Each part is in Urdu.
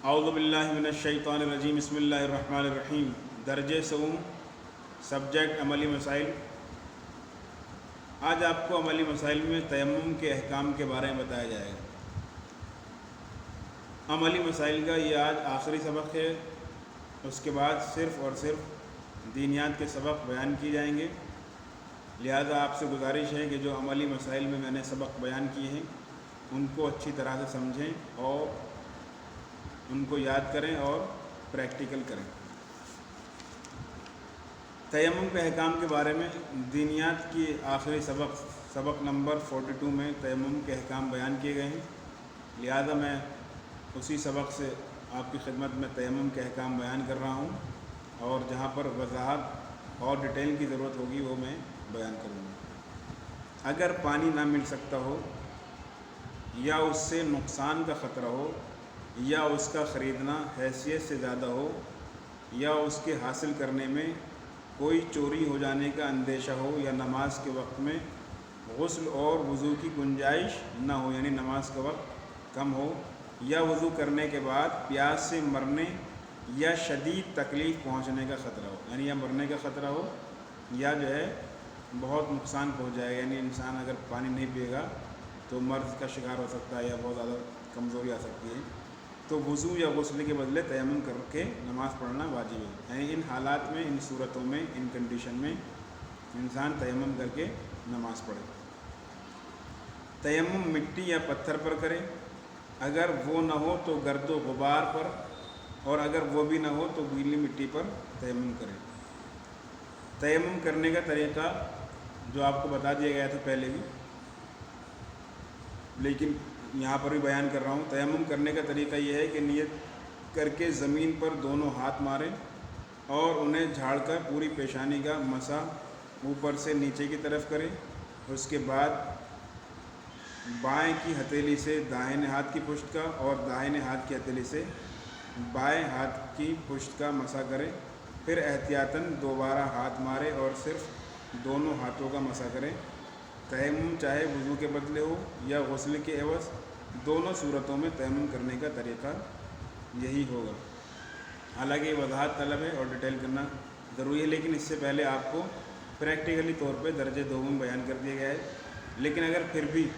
اعوذ باللہ من الشیطان الرجیم بسم اللہ الرحمن الرحیم۔ درجہ سوم، سبجیکٹ عملی مسائل۔ آج آپ کو عملی مسائل میں تیمم کے احکام کے بارے میں بتایا جائے گا۔ عملی مسائل کا یہ آج آخری سبق ہے، اس کے بعد صرف اور صرف دینیات کے سبق بیان کیے جائیں گے۔ لہذا آپ سے گزارش ہے کہ جو عملی مسائل میں نے سبق بیان کیے ہیں ان کو اچھی طرح سے سمجھیں اور ان کو یاد کریں اور پریکٹیکل کریں۔ تیمم کے احکام کے بارے میں دینیات کی آخری سبق نمبر 42 میں تیمم کے احکام بیان کیے گئے ہیں، لہذا میں اسی سبق سے آپ کی خدمت میں تیمم کے احکام بیان کر رہا ہوں، اور جہاں پر وضاحت اور ڈیٹیل کی ضرورت ہوگی وہ میں بیان کروں گا۔ اگر پانی نہ مل سکتا ہو یا اس سے نقصان کا خطرہ ہو یا اس کا خریدنا حیثیت سے زیادہ ہو یا اس کے حاصل کرنے میں کوئی چوری ہو جانے کا اندیشہ ہو یا نماز کے وقت میں غسل اور وضو کی گنجائش نہ ہو، یعنی نماز کا وقت کم ہو، یا وضو کرنے کے بعد پیاس سے مرنے یا شدید تکلیف پہنچنے کا خطرہ ہو، یعنی یا مرنے کا خطرہ ہو یا جو ہے بہت نقصان پہنچ جائے گا، یعنی انسان اگر پانی نہیں پیے گا تو مرض کا شکار ہو سکتا ہے یا بہت زیادہ کمزوری آ سکتی ہے، تو وضو یا غسل کے بدلے تیمم کر کے نماز پڑھنا واجب ہے۔ یعنی ان حالات میں، ان صورتوں میں، ان کنڈیشن میں انسان تیمم کر کے نماز پڑھے۔ تیمم مٹی یا پتھر پر کرے، اگر وہ نہ ہو تو گرد و غبار پر، اور اگر وہ بھی نہ ہو تو گیلی مٹی پر تیمم کرے۔ تیمم کرنے کا طریقہ جو آپ کو بتا دیا گیا تھا پہلے بھی، لیکن یہاں پر بھی بیان کر رہا ہوں۔ تیمم کرنے کا طریقہ یہ ہے کہ نیت کر کے زمین پر دونوں ہاتھ ماریں اور انہیں جھاڑ کر پوری پیشانی کا مسح اوپر سے نیچے کی طرف کریں۔ اس کے بعد بائیں کی ہتھیلی سے دائیں ہاتھ کی پشت کا اور دائیں ہاتھ کی ہتھیلی سے بائیں ہاتھ کی پشت کا مسح کریں۔ پھر احتیاطاً دوبارہ ہاتھ ماریں اور صرف دونوں ہاتھوں کا مسح کریں۔ تیمم چاہے وضو کے بدلے ہو یا غسل کے عوض، دونوں صورتوں میں تیمم کرنے کا طریقہ یہی ہوگا۔ حالانکہ یہ وضاحت طلب ہے اور ڈیٹیل کرنا ضروری ہے، لیکن اس سے پہلے آپ کو پریکٹیکلی طور پہ درجہ دوم بیان کر دیا گیا ہے۔ لیکن اگر پھر بھی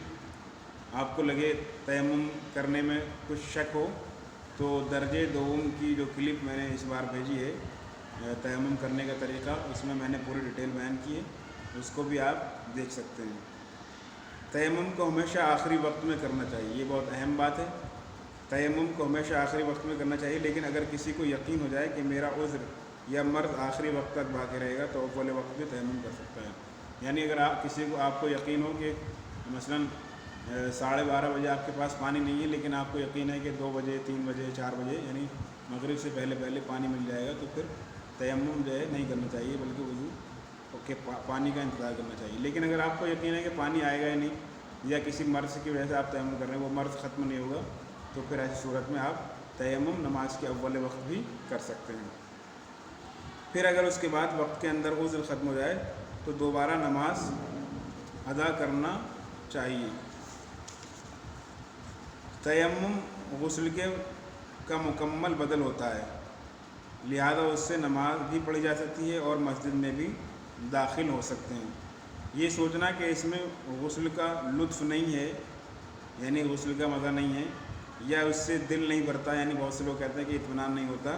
آپ کو لگے تیمم کرنے میں کچھ شک ہو تو درجہ دوم کی جو کلپ میں نے اس بار بھیجی ہے تیمم کرنے کا طریقہ، اس میں نے پوری ڈیٹیل بیان کی ہے، اس کو بھی آپ دیکھ سکتے ہیں۔ تیمم کو ہمیشہ آخری وقت میں کرنا چاہیے، یہ بہت اہم بات ہے۔ تیمم کو ہمیشہ آخری وقت میں کرنا چاہیے، لیکن اگر کسی کو یقین ہو جائے کہ میرا عذر یا مرض آخری وقت تک باقی رہے گا تو اول وقت بھی تیمم کر سکتا ہے۔ یعنی اگر آپ کو یقین ہو کہ مثلاً 12:30 بجے آپ کے پاس پانی نہیں ہے، لیکن آپ کو یقین ہے کہ 2 بجے 3 بجے 4 بجے یعنی مغرب سے پہلے پانی مل جائے گا، تو پھر تیمم جو ہے نہیں کرنا چاہیے، بلکہ وضو کہ پانی کا انتظار کرنا چاہیے۔ لیکن اگر آپ کو یقین ہے کہ پانی آئے گا ہی نہیں، یا کسی مرض کی وجہ سے آپ تیمم کر رہے ہیں، وہ مرض ختم نہیں ہوگا، تو پھر ایسی صورت میں آپ تیمم نماز کے اول وقت بھی کر سکتے ہیں۔ پھر اگر اس کے بعد وقت کے اندر عذر ختم ہو جائے تو دوبارہ نماز ادا کرنا چاہیے۔ تیمم غسل کا مکمل بدل ہوتا ہے، لہذا اس سے نماز بھی پڑھی جا سکتی ہے اور مسجد میں بھی داخل ہو سکتے ہیں۔ یہ سوچنا کہ اس میں غسل کا لطف نہیں ہے، یعنی غسل کا مزہ نہیں ہے، یا اس سے دل نہیں بھرتا، یعنی بہت سے لوگ کہتے ہیں کہ اطمینان نہیں ہوتا،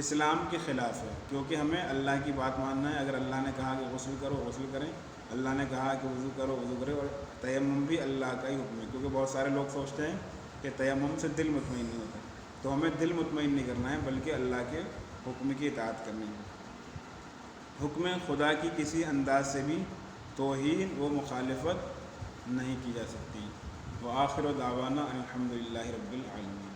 اسلام کے خلاف ہے، کیونکہ ہمیں اللہ کی بات ماننا ہے۔ اگر اللہ نے کہا کہ غسل کرو غسل کریں، اللہ نے کہا کہ وضو کرو وضو کریں، اور تیمم بھی اللہ کا ہی حکم ہے، کیونکہ بہت سارے لوگ سوچتے ہیں کہ تیمم سے دل مطمئن نہیں ہوتا، تو ہمیں دل مطمئن نہیں کرنا ہے بلکہ اللہ کے حکم کی اطاعت کرنی ہے۔ حکم خدا کی کسی انداز سے بھی توہین و مخالفت نہیں کی جا سکتی۔ وآخر دعوانا الحمدللہ رب العالمین۔